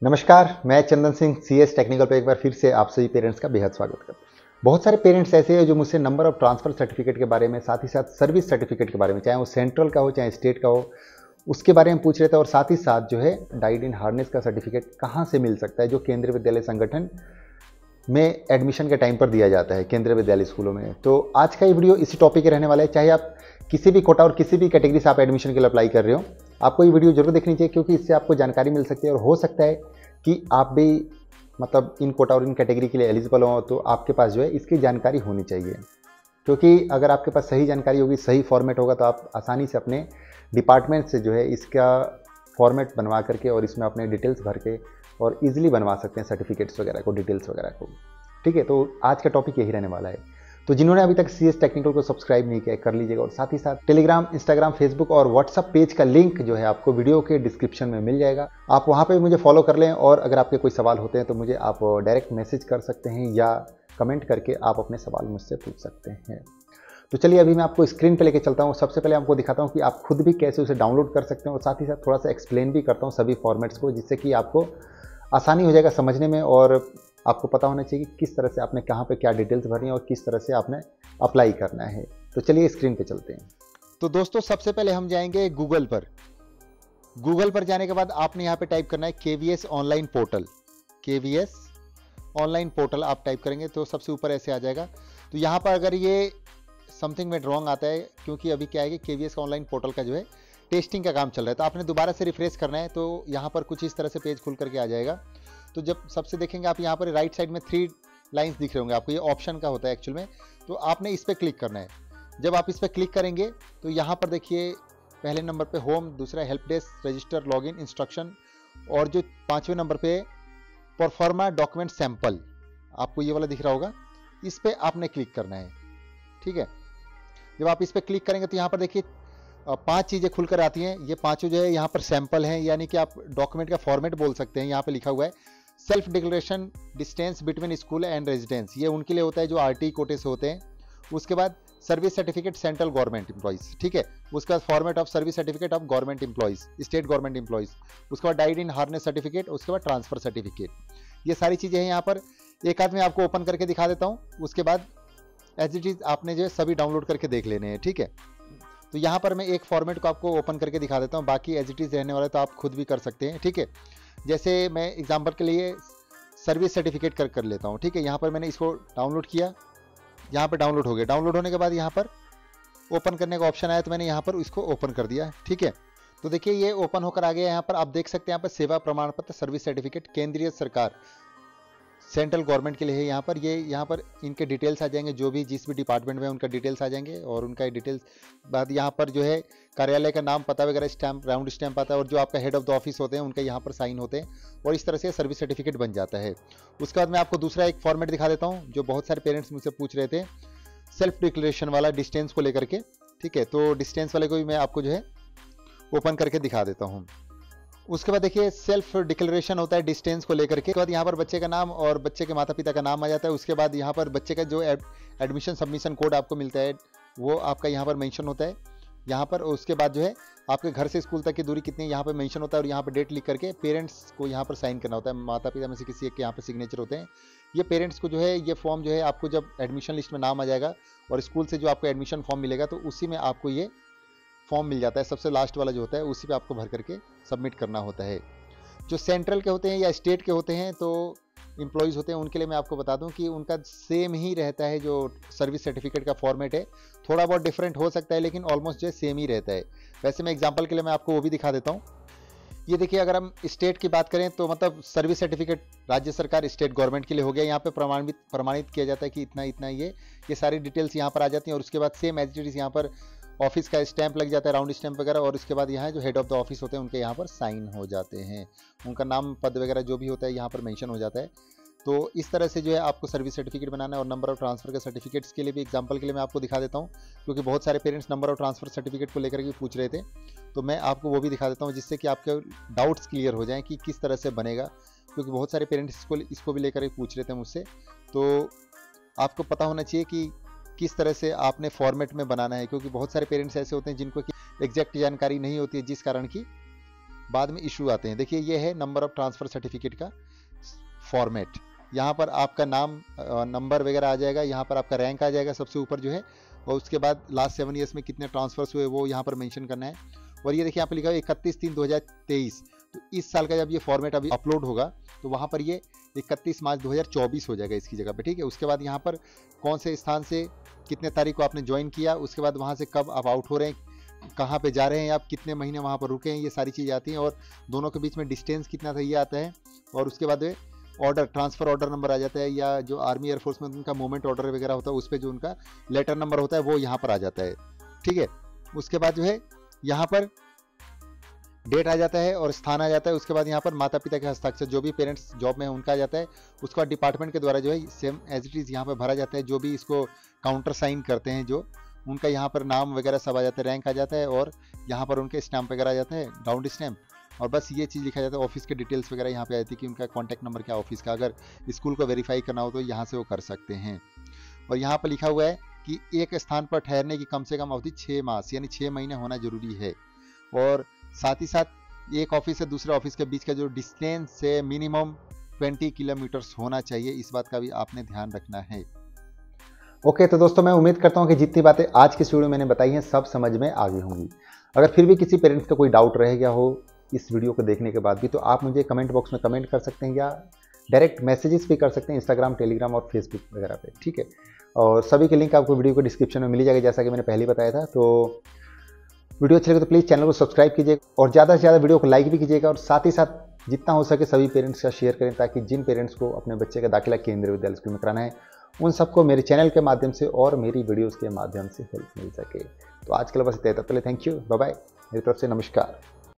नमस्कार, मैं Chandan Singh CS technical पे एक बार फिर से आप सभी पेरेंट्स का बेहद स्वागत करता हूँ। बहुत सारे पेरेंट्स ऐसे हैं जो मुझसे नंबर ऑफ ट्रांसफर सर्टिफिकेट के बारे में, साथ ही साथ सर्विस सर्टिफिकेट के बारे में, चाहे वो सेंट्रल का हो चाहे स्टेट का हो, उसके बारे में पूछ रहे थे। और साथ ही साथ जो है डाइड इन हार्नेस का सर्टिफिकेट कहाँ से मिल सकता है, जो केंद्रीय विद्यालय संगठन में एडमिशन के टाइम पर दिया जाता है केंद्रीय विद्यालय स्कूलों में। तो आज का ये वीडियो इसी टॉपिक के रहने वाला है। चाहे आप किसी भी कोटा और किसी भी कैटेगरी से आप एडमिशन के लिए अप्लाई कर रहे हो, आपको ये वीडियो जरूर देखनी चाहिए, क्योंकि इससे आपको जानकारी मिल सकती है और हो सकता है कि आप भी मतलब इन कोटा और इन कैटेगरी के लिए एलिजिबल हो, तो आपके पास जो है इसकी जानकारी होनी चाहिए। क्योंकि अगर आपके पास सही जानकारी होगी, सही फॉर्मेट होगा, तो आप आसानी से अपने डिपार्टमेंट से जो है इसका फॉर्मेट बनवा करके और इसमें अपने डिटेल्स भर के और इजीली बनवा सकते हैं सर्टिफिकेट्स वगैरह को, डिटेल्स वगैरह को। ठीक है, तो आज का टॉपिक यही रहने वाला है। तो जिन्होंने अभी तक सीएस टेक्निकल को सब्सक्राइब नहीं किया कर लीजिएगा, और साथ ही साथ टेलीग्राम, इंस्टाग्राम, फेसबुक और व्हाट्सअप पेज का लिंक जो है आपको वीडियो के डिस्क्रिप्शन में मिल जाएगा। आप वहाँ पे मुझे फॉलो कर लें, और अगर आपके कोई सवाल होते हैं तो मुझे आप डायरेक्ट मैसेज कर सकते हैं या कमेंट करके आप अपने सवाल मुझसे पूछ सकते हैं। तो चलिए अभी मैं आपको स्क्रीन पे लेके चलता हूँ। सबसे पहले आपको दिखाता हूँ कि आप खुद भी कैसे उसे डाउनलोड कर सकते हैं, और साथ ही साथ थोड़ा सा एक्सप्लेन भी करता हूँ सभी फॉर्मेट्स को, जिससे कि आपको आसानी हो जाएगा समझने में, और आपको पता होना चाहिए कि किस तरह से आपने कहाँ पे क्या डिटेल्स भरनी है और किस तरह से आपने अप्लाई करना है। तो चलिए स्क्रीन पे चलते हैं। तो दोस्तों सबसे पहले हम जाएंगे गूगल पर। गूगल पर जाने के बाद आपने यहाँ पे टाइप करना है KVS online portal. KVS online portal आप टाइप करेंगे तो सबसे ऊपर ऐसे आ जाएगा। तो यहाँ पर अगर ये समथिंग में रॉन्ग आता है, क्योंकि अभी क्या है कि केवीएस ऑनलाइन पोर्टल का जो है टेस्टिंग का काम चल रहा है, तो आपने दोबारा से रिफ्रेश करना है। तो यहाँ पर कुछ इस तरह से पेज खुल करके आ जाएगा। तो जब सबसे देखेंगे आप, यहाँ पर राइट साइड में 3 लाइंस दिख रहे होंगे आपको, ये ऑप्शन का होता है एक्चुअल में। तो आपने इस पर क्लिक करना है। जब आप इस पर क्लिक करेंगे तो यहाँ पर देखिए पहले नंबर पे होम, दूसरा help desk, register, login, instruction, और जो 5वें नंबर पे परफॉर्मा डॉक्यूमेंट सैंपल, आपको ये वाला दिख रहा होगा, इस पर आपने क्लिक करना है। ठीक है, जब आप इस पर क्लिक करेंगे तो यहाँ पर देखिए 5 चीज़ें खुलकर आती हैं। ये पांचों जो है यहाँ पर सैंपल हैं, यानी कि आप डॉक्यूमेंट का फॉर्मेट बोल सकते हैं। यहाँ पे लिखा हुआ है self declaration distance between school and residence, ये उनके लिए होता है जो आरटी कोटे से होते हैं। उसके बाद service certificate central government employees, ठीक है। उसके बाद format of service certificate of government employees, state government employees. उसके बाद डाइड इन हार्नेस सर्टिफिकेट, उसके बाद ट्रांसफर सर्टिफिकेट। ये सारी चीज़ें हैं यहाँ पर। एक आध मैं आपको ओपन करके दिखा देता हूँ, उसके बाद एज इट इज आपने जो है सभी डाउनलोड करके देख लेने हैं। ठीक है, तो यहाँ पर मैं एक फॉर्मेट को आपको ओपन करके दिखा देता हूँ, बाकी एज इट इज रहने वाला तो आप खुद भी कर सकते हैं। ठीक है, जैसे मैं एग्जांपल के लिए सर्विस सर्टिफिकेट कर लेता हूँ। ठीक है, यहाँ पर मैंने इसको डाउनलोड किया, यहाँ पर डाउनलोड हो गया। डाउनलोड होने के बाद यहाँ पर ओपन करने का ऑप्शन आया, तो मैंने यहाँ पर इसको ओपन कर दिया। ठीक है, तो देखिए ये ओपन होकर आ गया। यहाँ पर आप देख सकते हैं, यहाँ पर सेवा प्रमाण पत्र सर्विस सर्टिफिकेट केंद्रीय सरकार सेंट्रल गवर्नमेंट के लिए है। यहाँ पर ये यहाँ पर इनके डिटेल्स आ जाएंगे, जो भी जिस भी डिपार्टमेंट में उनका डिटेल्स आ जाएंगे, और उनका डिटेल्स बाद यहाँ पर जो है कार्यालय का नाम, पता वगैरह, स्टैम्प, राउंड स्टैम्प आता है, और जो आपका हेड ऑफ द ऑफिस होते हैं उनके यहाँ पर साइन होते हैं, और इस तरह से सर्विस सर्टिफिकेट बन जाता है। उसके बाद मैं आपको दूसरा एक फॉर्मेट दिखा देता हूँ, जो बहुत सारे पेरेंट्स मुझसे पूछ रहे थे, सेल्फ डिक्लेरेशन वाला, डिस्टेंस को लेकर के। ठीक है, तो डिस्टेंस वाले को भी मैं आपको जो है ओपन करके दिखा देता हूँ। उसके बाद देखिए सेल्फ डिक्लेरेशन होता है डिस्टेंस को लेकर के। उसके बाद यहाँ पर बच्चे का नाम और बच्चे के माता पिता का नाम आ जाता है। उसके बाद यहाँ पर बच्चे का जो एडमिशन सबमिशन कोड आपको मिलता है, वो आपका यहाँ पर मेंशन होता है यहाँ पर। उसके बाद जो है आपके घर से स्कूल तक की दूरी कितनी यहाँ पर मेंशन होता है, और यहाँ पर डेट लिख करके पेरेंट्स को यहाँ पर साइन करना होता है। माता पिता में से किसी एक के यहाँ पर सिग्नेचर होते हैं। ये पेरेंट्स को जो है ये फॉर्म जो है आपको जब एडमिशन लिस्ट में नाम आ जाएगा और स्कूल से जो आपको एडमिशन फॉर्म मिलेगा, तो उसी में आपको ये फॉर्म मिल जाता है। सबसे लास्ट वाला जो होता है उसी पे आपको भर करके सबमिट करना होता है। जो सेंट्रल के होते हैं या स्टेट के होते हैं, तो एम्प्लॉयज़ होते हैं, उनके लिए मैं आपको बता दूं कि उनका सेम ही रहता है। जो सर्विस सर्टिफिकेट का फॉर्मेट है थोड़ा बहुत डिफरेंट हो सकता है, लेकिन ऑलमोस्ट जो सेम ही रहता है। वैसे मैं एग्जाम्पल के लिए मैं आपको वो भी दिखा देता हूँ। ये देखिए, अगर हम स्टेट की बात करें तो मतलब सर्विस सर्टिफिकेट राज्य सरकार स्टेट गवर्नमेंट के लिए हो गया। यहाँ पे प्रमाणित किया जाता है कि इतना इतना ये सारी डिटेल्स यहाँ पर आ जाती हैं। और उसके बाद सेम एज इट इज यहाँ पर ऑफिस का स्टैंप लग जाता है, राउंड स्टैंप वगैरह, और उसके बाद यहाँ जो हेड ऑफ द ऑफिस होते हैं उनके यहाँ पर साइन हो जाते हैं। उनका नाम, पद वगैरह जो भी होता है यहाँ पर मेंशन हो जाता है। तो इस तरह से जो है आपको सर्विस सर्टिफिकेट बनाना है। और नंबर ऑफ ट्रांसफर के सर्टिफिकेट्स के लिए भी एग्जांपल के लिए मैं आपको दिखा देता हूँ, क्योंकि बहुत सारे parents number of transfer certificate को लेकर के पूछ रहे थे, तो मैं आपको वो भी दिखा देता हूँ, जिससे कि आपके डाउट्स क्लियर हो जाएँ कि किस तरह से बनेगा। क्योंकि बहुत सारे पेरेंट्स इसको भी लेकर पूछ रहे थे मुझसे, तो आपको पता होना चाहिए कि किस तरह से आपने फॉर्मेट में बनाना है। क्योंकि बहुत सारे पेरेंट्स ऐसे होते हैं जिनको कि एग्जैक्ट जानकारी नहीं होती है, जिस कारण की बाद में इशू आते हैं। देखिए ये है नंबर ऑफ ट्रांसफर सर्टिफिकेट का फॉर्मेट। यहाँ पर आपका नाम, नंबर वगैरह आ जाएगा, यहाँ पर आपका रैंक आ जाएगा सबसे ऊपर जो है, और उसके बाद लास्ट 7 ईयर्स में कितने ट्रांसफर्स हुए वो यहाँ पर मेंशन करना है। और ये देखिए यहाँ पर लिखा है 31/3/2023, तो इस साल का जब ये फॉर्मेट अभी अपलोड होगा तो वहाँ पर ये 31 मार्च 2024 हो जाएगा इसकी जगह पे, ठीक है। उसके बाद यहाँ पर कौन से स्थान से कितने तारीख को आपने ज्वाइन किया, उसके बाद वहाँ से कब आप आउट हो रहे हैं, कहाँ पे जा रहे हैं आप, कितने महीने वहाँ पर रुके हैं, ये सारी चीज़ें आती हैं। और दोनों के बीच में डिस्टेंस कितना था ये आता है। और उसके बाद ऑर्डर, ट्रांसफर ऑर्डर नंबर आ जाता है, या जो आर्मी एयरफोर्स में उनका मूवमेंट ऑर्डर वगैरह होता है उस पर जो उनका लेटर नंबर होता है वो यहाँ पर आ जाता है, ठीक है। उसके बाद जो है यहाँ पर डेट आ जाता है और स्थान आ जाता है। उसके बाद यहाँ पर माता पिता के हस्ताक्षर, जो भी पेरेंट्स जॉब में है उनका आ जाता है। उसके बाद डिपार्टमेंट के द्वारा जो है सेम एज इट इज़ यहाँ पर भरा जाता है, जो भी इसको काउंटर साइन करते हैं जो उनका यहाँ पर नाम वगैरह सब आ जाता है, रैंक आ जाता है, और यहाँ पर उनके स्टैम्प वगैरह आ जाते हैं, राउंड स्टैम्प। और बस ये चीज़ लिखा जाता है, ऑफिस के डिटेल्स वगैरह यहाँ पे आ जाती है कि उनका कॉन्टैक्ट नंबर क्या ऑफिस का, अगर स्कूल को वेरीफाई करना हो तो यहाँ से वो कर सकते हैं। और यहाँ पर लिखा हुआ है कि एक स्थान पर ठहरने की कम से कम अवधि 6 मास यानी 6 महीने होना जरूरी है। और साथ ही साथ एक ऑफिस से दूसरे ऑफिस के बीच का जो डिस्टेंस है मिनिमम 20 किलोमीटर्स होना चाहिए, इस बात का भी आपने ध्यान रखना है। ओके, तो दोस्तों मैं उम्मीद करता हूँ कि जितनी बातें आज की वीडियो मैंने बताई हैं सब समझ में आ गई होंगी। अगर फिर भी किसी पेरेंट्स का कोई डाउट रह गया हो इस वीडियो को देखने के बाद भी, तो आप मुझे कमेंट बॉक्स में कमेंट कर सकते हैं, या डायरेक्ट मैसेजेस भी कर सकते हैं इंस्टाग्राम, टेलीग्राम और फेसबुक वगैरह पे, ठीक है। और सभी के लिंक आपको वीडियो को डिस्क्रिप्शन में मिल जाएगा, जैसा कि मैंने पहले बताया था। तो वीडियो अच्छी लगे तो प्लीज़ चैनल को सब्सक्राइब कीजिए और ज़्यादा से ज़्यादा वीडियो को लाइक भी कीजिएगा, और साथ ही साथ जितना हो सके सभी पेरेंट्स का शेयर करें, ताकि जिन पेरेंट्स को अपने बच्चे का दाखिला केंद्रीय विद्यालय स्कूल में कराना है उन सबको मेरे चैनल के माध्यम से और मेरी वीडियोज़ के माध्यम से हेल्प मिल सके। तो आज के लिए बस इतना ही, तब तक थैंक यू, बाय बाय, मेरी तरफ से नमस्कार।